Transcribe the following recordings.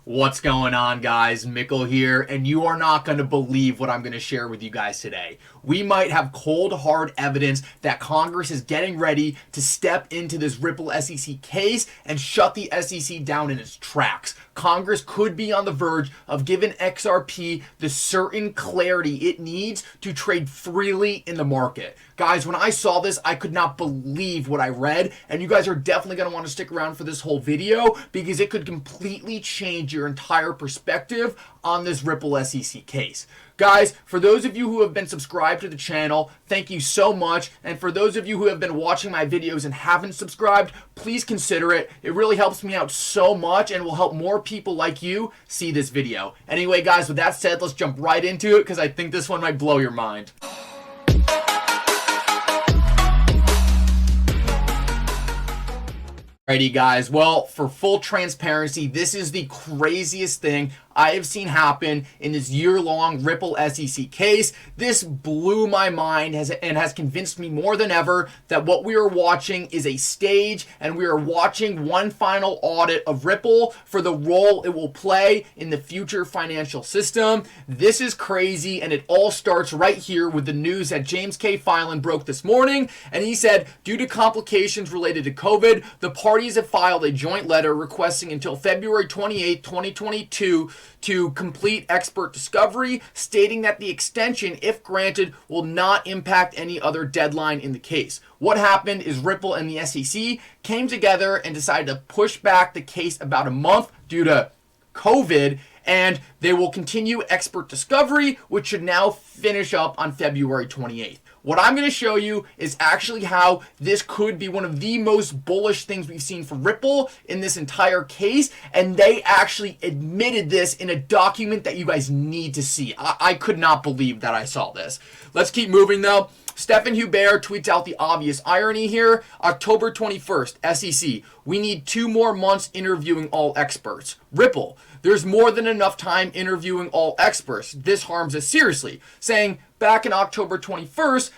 What's going on, guys? Mickle here, and you are not going to believe what I'm going to share with you guys today. We might have cold, hard evidence that Congress is getting ready to step into this Ripple SEC case and shut the SEC down in its tracks. Congress could be on the verge of giving XRP the certain clarity it needs to trade freely in the market. Guys, when I saw this, I could not believe what I read, and you guys are definitely going to want to stick around for this whole video because it could completely change your entire perspective on this Ripple SEC case. Guys, for those of you who have been subscribed to the channel, thank you so much. And for those of you who have been watching my videos and haven't subscribed, please consider it. It really helps me out so much and will help more people like you see this video. Anyway, guys, with that said, let's jump right into it because I think this one might blow your mind. Alrighty, guys, well, for full transparency, this is the craziest thing I have seen happen in this year-long Ripple SEC case. This blew my mind and has convinced me more than ever that what we are watching is a stage, and we are watching one final audit of Ripple for the role it will play in the future financial system. This is crazy, and it all starts right here with the news that James K. Filan broke this morning, and he said, due to complications related to COVID, the parties have filed a joint letter requesting until February 28, 2022 to complete expert discovery, stating that the extension, if granted, will not impact any other deadline in the case. What happened is Ripple and the SEC came together and decided to push back the case about a month due to COVID, and they will continue expert discovery, which should now finish up on February 28th. What I'm going to show you is actually how this could be one of the most bullish things we've seen from Ripple in this entire case, and they actually admitted this in a document that you guys need to see. I could not believe that I saw this. Let's keep moving though. Stephen Hubert tweets out the obvious irony here. October 21st, SEC, we need 2 more months interviewing all experts. Ripple, there's more than enough time interviewing all experts. This harms us seriously. Saying back in October 21st,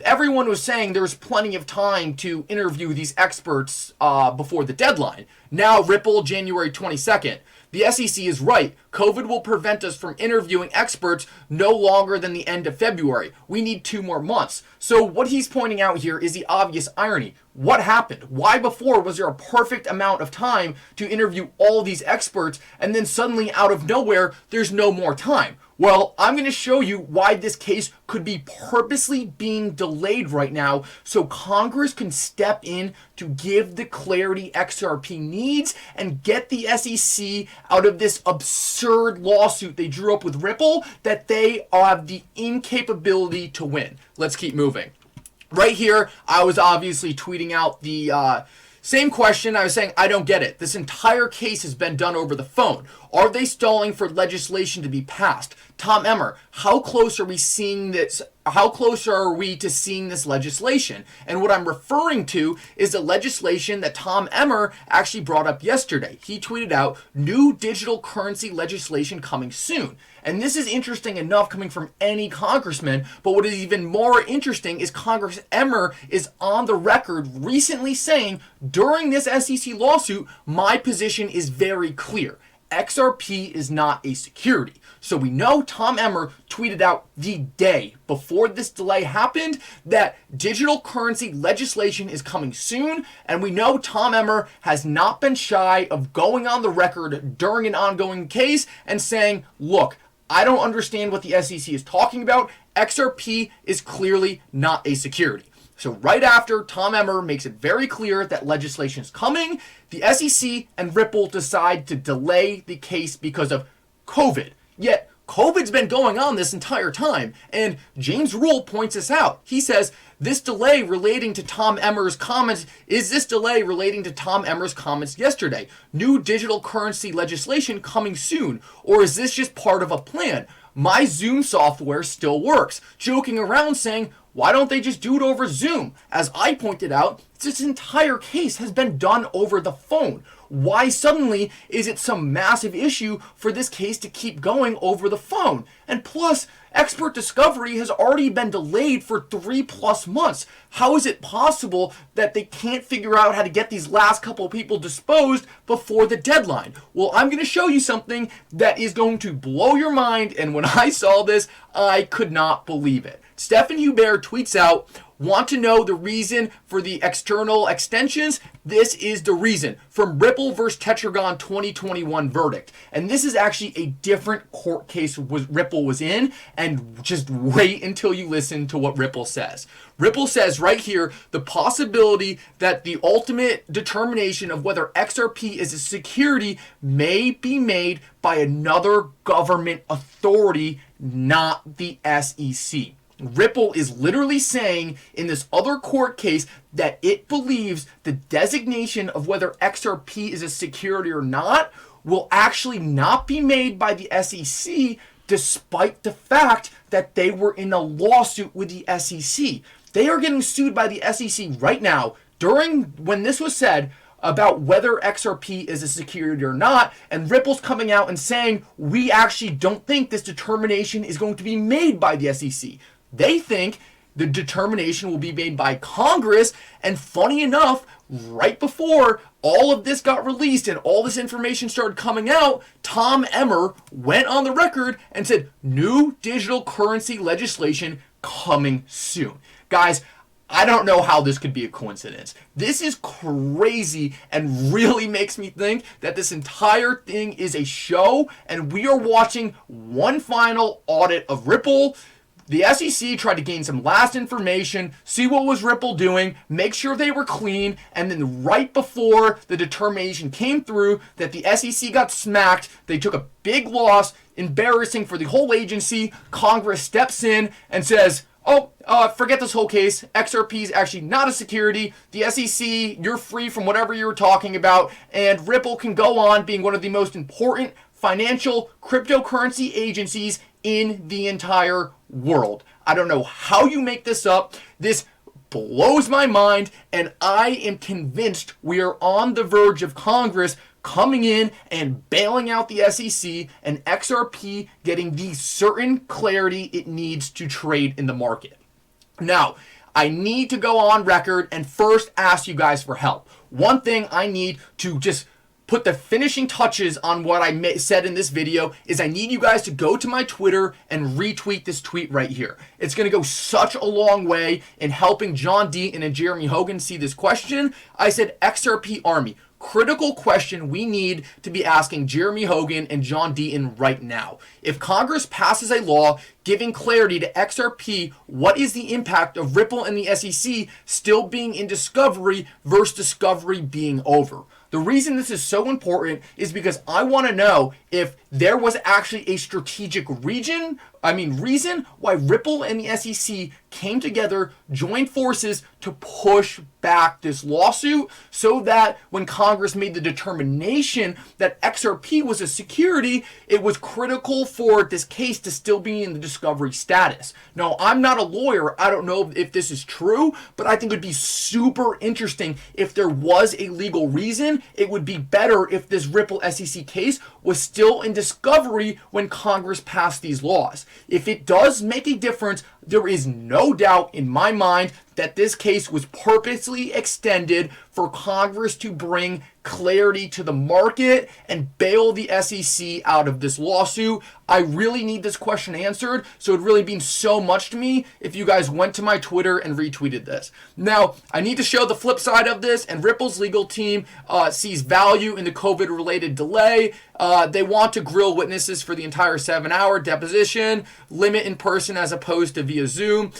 everyone was saying there was plenty of time to interview these experts before the deadline. Now Ripple, January 22nd. The SEC is right. COVID will prevent us from interviewing experts no longer than the end of February. We need 2 more months. So what he's pointing out here is the obvious irony. What happened? Why before was there a perfect amount of time to interview all these experts, and then suddenly out of nowhere, there's no more time? Well, I'm going to show you why this case could be purposely being delayed right now so Congress can step in to give the clarity XRP needs and get the SEC out of this absurd lawsuit they drew up with Ripple that they have the incapability to win. Let's keep moving. Right here, I was obviously tweeting out the same question. I was saying, I don't get it. This entire case has been done over the phone. Are they stalling for legislation to be passed? Tom Emmer, how close are we seeing this? How close are we to seeing this legislation? And what I'm referring to is the legislation that Tom Emmer actually brought up yesterday. He tweeted out, new digital currency legislation coming soon. And this is interesting enough coming from any congressman, but what is even more interesting is Congress Emmer is on the record recently saying, during this SEC lawsuit, my position is very clear. XRP is not a security. So we know Tom Emmer tweeted out the day before this delay happened that digital currency legislation is coming soon, and we know Tom Emmer has not been shy of going on the record during an ongoing case and saying, look, I don't understand what the SEC is talking about. XRP is clearly not a security. So right after Tom Emmer makes it very clear that legislation is coming, the SEC and Ripple decide to delay the case because of COVID. Yet COVID's been going on this entire time, and James Rule points this out. He says, this delay relating to Tom Emmer's comments, is this delay relating to Tom Emmer's comments yesterday? New digital currency legislation coming soon, or is this just part of a plan? My Zoom software still works. Joking around saying, Why don't they just do it over Zoom? As I pointed out, this entire case has been done over the phone. Why suddenly is it some massive issue for this case to keep going over the phone? And plus, expert discovery has already been delayed for 3+ months. How is it possible that they can't figure out how to get these last couple of people disposed before the deadline? Well, I'm going to show you something that is going to blow your mind, and when I saw this, I could not believe it. Stephen Hubert tweets out, "Want to know the reason for the external extensions? This is the reason. From Ripple versus Tetragon 2021 verdict." And this is actually a different court case Ripple was in, and just wait until you listen to what Ripple says. Ripple says right here, the possibility that the ultimate determination of whether XRP is a security may be made by another government authority, not the SEC. Ripple is literally saying in this other court case that it believes the designation of whether XRP is a security or not will actually not be made by the SEC, despite the fact that they were in a lawsuit with the SEC. They are getting sued by the SEC right now when this was said about whether XRP is a security or not, and Ripple's coming out and saying, we actually don't think this determination is going to be made by the SEC. They think the determination will be made by Congress, and funny enough, right before all of this got released and all this information started coming out, Tom Emmer went on the record and said, new digital currency legislation coming soon. Guys, I don't know how this could be a coincidence. This is crazy and really makes me think that this entire thing is a show, and we are watching one final audit of Ripple. The SEC tried to gain some last information, see what was Ripple doing, make sure they were clean, and then right before the determination came through that the SEC got smacked, they took a big loss, embarrassing for the whole agency. Congress steps in and says, forget this whole case. XRP is actually not a security. The SEC, you're free from whatever you were talking about, and Ripple can go on being one of the most important financial cryptocurrency agencies in the entire world. I don't know how you make this up. This blows my mind, and I am convinced we are on the verge of Congress coming in and bailing out the SEC and XRP getting the certain clarity it needs to trade in the market. Now, I need to go on record and first ask you guys for help. One thing I need to just put the finishing touches on what I said in this video is I need you guys to go to my Twitter and retweet this tweet right here. It's going to go such a long way in helping John Deaton and Jeremy Hogan see this question. I said XRP Army. Critical question we need to be asking Jeremy Hogan and John Deaton right now. If Congress passes a law giving clarity to XRP, what is the impact of Ripple and the SEC still being in discovery versus discovery being over? The reason this is so important is because I want to know if there was actually a strategic reason why Ripple and the SEC came together, joined forces to push back this lawsuit so that when Congress made the determination that XRP was a security, it was critical for this case to still be in the discovery status. Now, I'm not a lawyer. I don't know if this is true, but I think it would be super interesting if there was a legal reason. It would be better if this Ripple SEC case was still in discovery when Congress passed these laws. If it does make a difference, there is no doubt in my mind that this case was purposely extended for Congress to bring clarity to the market and bail the SEC out of this lawsuit. I really need this question answered, so it really means so much to me if you guys went to my Twitter and retweeted this. Now, I need to show the flip side of this, and Ripple's legal team sees value in the COVID-related delay. They want to grill witnesses for the entire 7-hour deposition, limit in person as opposed to via Zoom,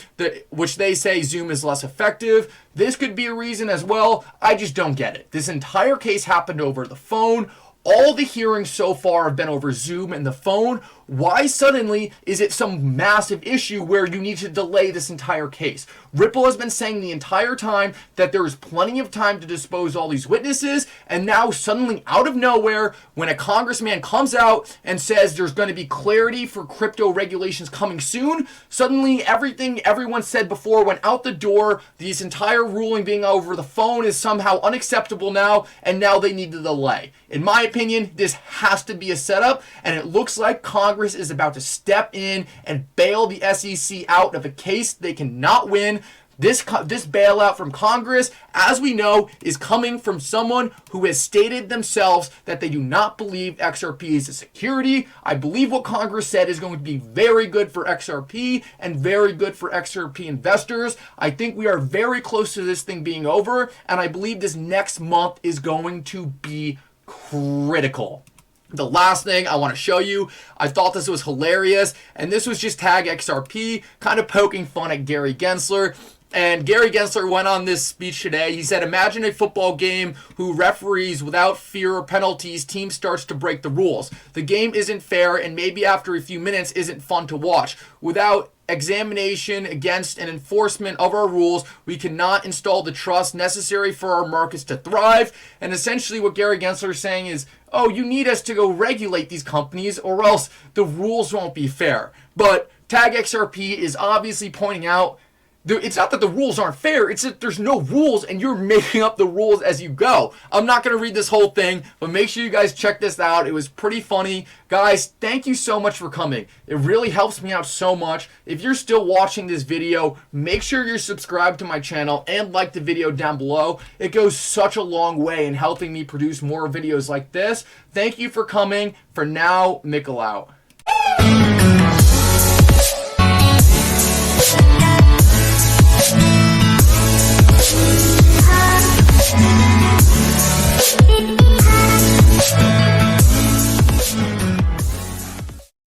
which they say Zoom is less effective. This could be a reason as well. I just don't get it. This entire case happened over the phone. All the hearings so far have been over Zoom and the phone. why suddenly is it some massive issue where you need to delay this entire case? Ripple has been saying the entire time that there is plenty of time to dispose all these witnesses, and now suddenly out of nowhere, when a congressman comes out and says there's going to be clarity for crypto regulations coming soon, suddenly everything everyone said before went out the door. This entire ruling being over the phone is somehow unacceptable now, and now they need to delay. In my opinion, this has to be a setup, and it looks like Congress is about to step in and bail the SEC out of a case they cannot win. This bailout from Congress, as we know, is coming from someone who has stated themselves that they do not believe XRP is a security. I believe what Congress said is going to be very good for XRP and very good for XRP investors. I think we are very close to this thing being over, and I believe this next month is going to be critical. The last thing I want to show you, I thought this was hilarious, and this was just Tag XRP, kind of poking fun at Gary Gensler. And Gary Gensler went on this speech today. He said, imagine a football game who referees without fear or penalties, team starts to break the rules. The game isn't fair, and maybe after a few minutes isn't fun to watch. Without examination against and enforcement of our rules, we cannot install the trust necessary for our markets to thrive. And essentially what Gary Gensler is saying is, oh, you need us to go regulate these companies or else the rules won't be fair. But Tag XRP is obviously pointing out it's not that the rules aren't fair, it's that there's no rules and you're making up the rules as you go. I'm not going to read this whole thing, but make sure you guys check this out. It was pretty funny. Guys, thank you so much for coming. It really helps me out so much. If you're still watching this video, make sure you're subscribed to my channel and like the video down below. It goes such a long way in helping me produce more videos like this. Thank you for coming. For now, Mickle out.